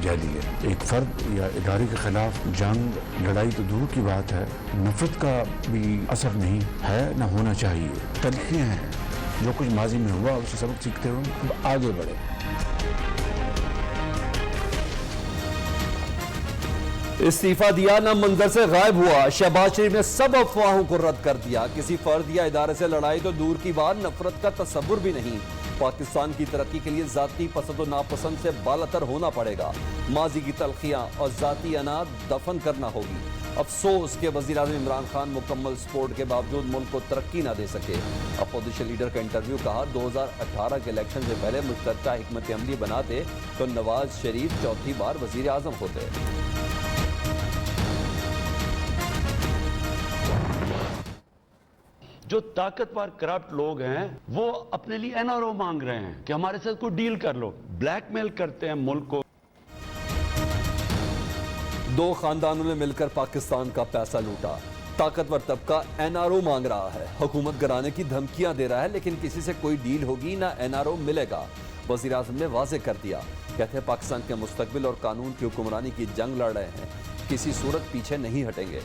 जाली है। एक फर्द या इदारे के खिलाफ जंग लड़ाई तो दूर की बात है, नफरत का भी असर नहीं है, न होना चाहिए। तलखियाँ हैं, जो कुछ माजी में हुआ उससे सबक सीखते हुए आगे बढ़े। इस्तीफा दिया ना मंजर से गायब हुआ। शहबाज शरीफ ने सब अफवाहों को रद्द कर दिया। किसी फर्द या इदारे से लड़ाई तो दूर की बात, नफरत का तसव्वुर भी नहीं। पाकिस्तान की तरक्की के लिए जाती पसंद और नापसंद से बालातर होना पड़ेगा। माजी की तलखियां और जाती अनाद दफन करना होगी। अफसोस के वजीर आज़म इमरान खान मुकम्मल सपोर्ट के बावजूद मुल्क को तरक्की ना दे सके। अपोजिशन लीडर का इंटरव्यू, कहा 2018 के इलेक्शन से पहले मुश्तरका हिकमत अमली बनाते तो नवाज शरीफ चौथी बार वजीर आज़म होते। जो ताकतवर करप्ट लोग हैं वो अपने लिए एनआरओ मांग रहे हैं कि हमारे साथ कोई डील कर लो, ब्लैकमेल करते हैं मुल्क को। दो खानदानों ने मिलकर पाकिस्तान का पैसा लूटा। ताकतवर तबका एनआरओ मांग रहा है, हुकूमत गिराने की धमकियां दे रहा है, लेकिन किसी से कोई डील होगी ना एनआरओ मिलेगा। वजीर आज़म ने वाज़ेह कर दिया, कहते हैं पाकिस्तान के मुस्तकबिल और कानून की हुक्मरानी की जंग लड़ रहे हैं, किसी सूरत पीछे नहीं हटेंगे।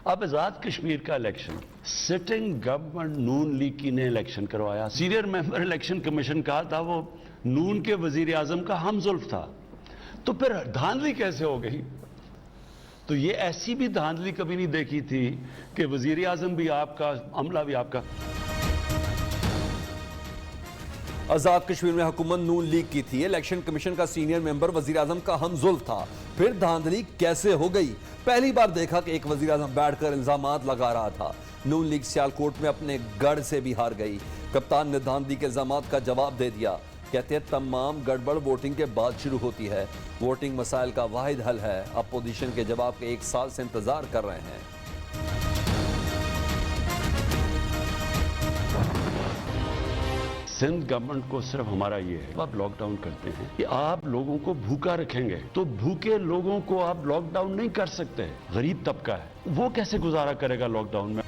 अब आजाद कश्मीर का इलेक्शन सिटिंग गवर्नमेंट नून लीग की ने इलेक्शन करवाया। सीनियर मेंबर इलेक्शन कमीशन का था, वो नून के वजीर आजम का हमजुल्फ था, तो फिर धांधली कैसे हो गई? तो ये ऐसी भी धांधली कभी नहीं देखी थी कि वजीर आजम भी आपका, अमला भी आपका। आजाद कश्मीर में हुकूमत नून लीग की थी, इलेक्शन कमीशन का सीनियर मेंबर वजीर आजम का हमजुल्फ था, फिर धांधली कैसे हो गई? पहली बार देखा कि एक वजीर आजम बैठकर इल्जामात लगा रहा था। नून लीग सियालकोट में अपने गढ़ से भी हार गई। कप्तान ने धांधली के इल्जामात का जवाब दे दिया, कहते हैं तमाम गड़बड़ वोटिंग के बाद शुरू होती है, वोटिंग मसाइल का वाहिद हल है। अपोजिशन के जवाब के 1 साल से इंतजार कर रहे हैं। सिंध गवर्नमेंट को सिर्फ हमारा ये है, आप लॉकडाउन करते हैं कि आप लोगों को भूखा रखेंगे, तो भूखे लोगों को आप लॉकडाउन नहीं कर सकते। गरीब तबका है, वो कैसे गुजारा करेगा लॉकडाउन में?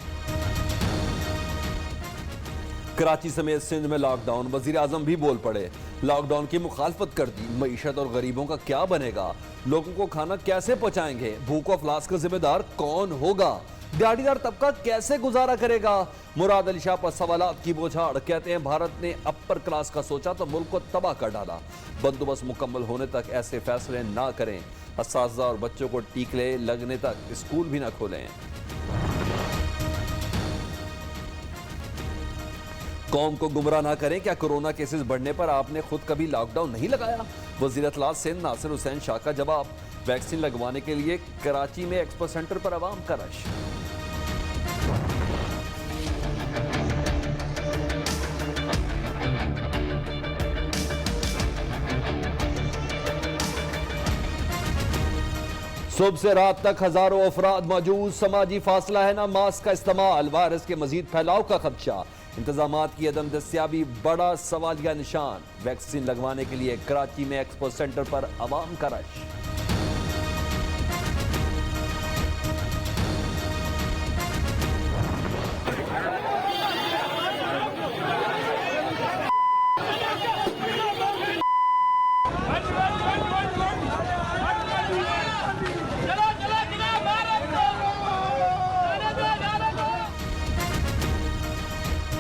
कराची समेत सिंध में लॉकडाउन, वजीर आजम भी बोल पड़े, लॉकडाउन की मुखालफत कर दी। मईशत और गरीबों का क्या बनेगा? लोगों को खाना कैसे पहुंचाएंगे? भूख और अफलास का जिम्मेदार कौन होगा? दिहाड़ीदार तबका कैसे गुजारा करेगा? मुराद अली शाह पर सवालात की बौछार, कहते हैं भारत ने अपर क्लास का सोचा तो मुल्क को तबाह कर डाला। बंदोबस्त मुकम्मल होने तक ऐसे फैसले ना करें। असातिज़ा और बच्चों को टीके लगने तक स्कूल भी ना खोलें। कौम को गुमराह ना करें, क्या कोरोना केसेस बढ़ने पर आपने खुद कभी लॉकडाउन नहीं लगाया? वज़ीर इत्तलात सिंध नासिर हुसैन शाह का जवाब, वैक्सीन लगवाने के लिए कराची में एक्सपो सेंटर पर आवाम का रश। सुबह से रात तक हजारों अफराद मौजूद, समाजी फासला है ना मास्क का इस्तेमाल, वायरस के मजीद फैलाव का खदशा। इंतजामात की अदम दस्तियाबी बड़ा सवालिया निशान। वैक्सीन लगवाने के लिए कराची में एक्सपो सेंटर पर आवाम का रश।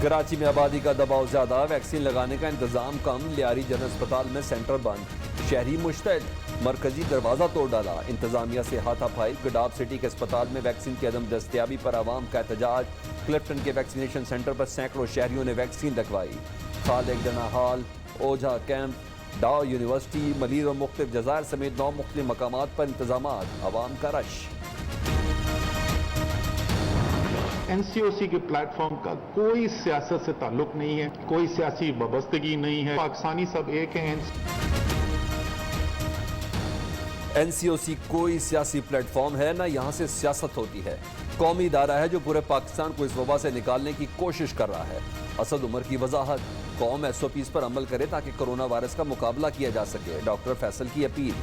कराची में आबादी का दबाव ज्यादा, वैक्सीन लगाने का इंतजाम कम, लियारी जनरल अस्पताल में सेंटर बंद, शहरी मुश्तैद, मरकजी दरवाजा तोड़ डाला। इंतजामिया से हाथापाई, गडाब सिटी के अस्पताल में वैक्सीन की अदम दस्तियाबी पर आवाम का एहतजाज। क्लिफ्टन के वैक्सीनेशन सेंटर पर सैकड़ों शहरियों ने वैक्सीन लगवाई। खालिद डना हॉल, ओझा कैंप, डाव यूनिवर्सिटी, मलीर और मुख्तलिफ जज़ायर समेत 9 मुख्तलिफ मकामात पर इंतजामात, आवाम का रश। एनसीओसी के प्लेटफॉर्म का कोई सियासत से ताल्लुक नहीं है, कोई सियासी वाबस्तगी नहीं है, पाकिस्तानी सब एक हैं। एनसीओसी कोई सियासी प्लेटफॉर्म है ना यहां से सियासत होती है। कौमी इदारा है जो पूरे पाकिस्तान को इस वबा से निकालने की कोशिश कर रहा है। असद उमर की वजाहत, कौम एसओपीज पर अमल करे ताकि कोरोना वायरस का मुकाबला किया जा सके। डॉक्टर फैसल की अपील।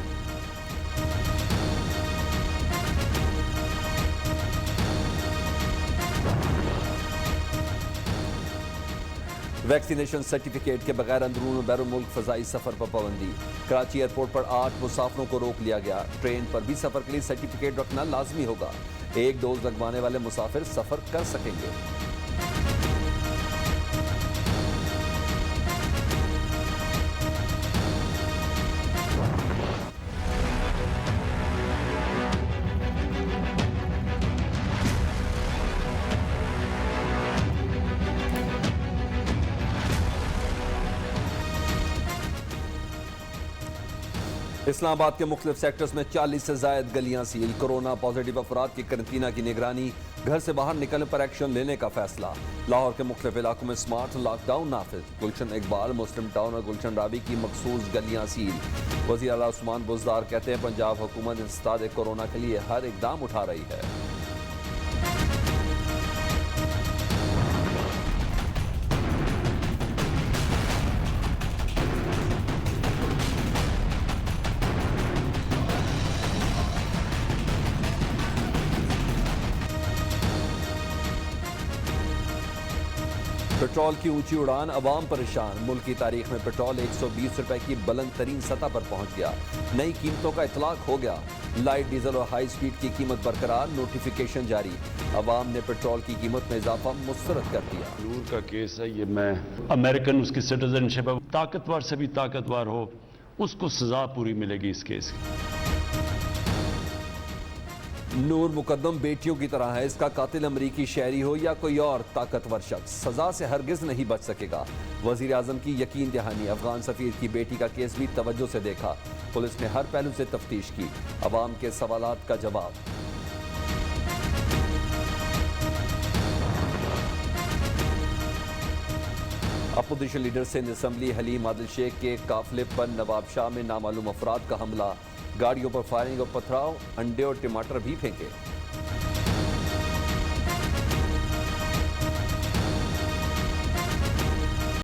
वैक्सीनेशन सर्टिफिकेट के बगैर अंदरून और बैरून मुल्क फजाई सफर पर पाबंदी। कराची एयरपोर्ट पर 8 मुसाफिरों को रोक लिया गया। ट्रेन पर भी सफर के लिए सर्टिफिकेट रखना लाजमी होगा। 1 डोज लगवाने वाले मुसाफिर सफर कर सकेंगे। इस्लामाबाद के मुख्तलिफ सेक्टर्स में 40 से जायद गलियां सील। कोरोना पॉजिटिव अफराद की करंतना की निगरानी, घर से बाहर निकलने पर एक्शन लेने का फैसला। लाहौर के मुख्तलिफ इलाकों में स्मार्ट लॉकडाउन नाफिज। गुलशन इकबाल, मुस्लिम टाउन और गुलशन राबी की मखसूस गलियां सील। वज़ीर आला उस्मान बुज़दार कहते हैं पंजाब हुकूमत इंसदाद कोरोना के लिए हर इकदाम उठा रही है। पेट्रोल की ऊंची उड़ान, अवाम परेशान। मुल्क की तारीख में पेट्रोल 120 रुपए की बुलंद तरीन सतह पर पहुंच गया। नई कीमतों का इतलाक हो गया। लाइट, डीजल और हाई स्पीड की कीमत बरकरार, नोटिफिकेशन जारी। अवाम ने पेट्रोल की कीमत में इजाफा मुस्तरद कर दिया। नूर का केस है ये, मैं अमेरिकन उसकी सिटीजनशिप है, ताकतवर से भी ताकतवर हो उसको सजा पूरी मिलेगी इस केस की। नूर मुकद्दम बेटियों की तरह है। इसका कातिल अमरीकी शहरी हो या कोई और ताकतवर शख्स, सजा से हरगिज नहीं बच सकेगा। वजीर आजम की यकीन दहानी। अफगान सफीर की बेटी का केस भी तवज्जो से देखा। पुलिस ने हर पहलू से तफ्तीश की। अवाम के सवालात का जवाब। Opposition leader Sindh assembly Haleem Adil Sheikh के काफिले पर नवाब शाह में नामालूम अफराद का हमला। गाड़ियों पर फायरिंग और पथराव, अंडे और टमाटर भी फेंके।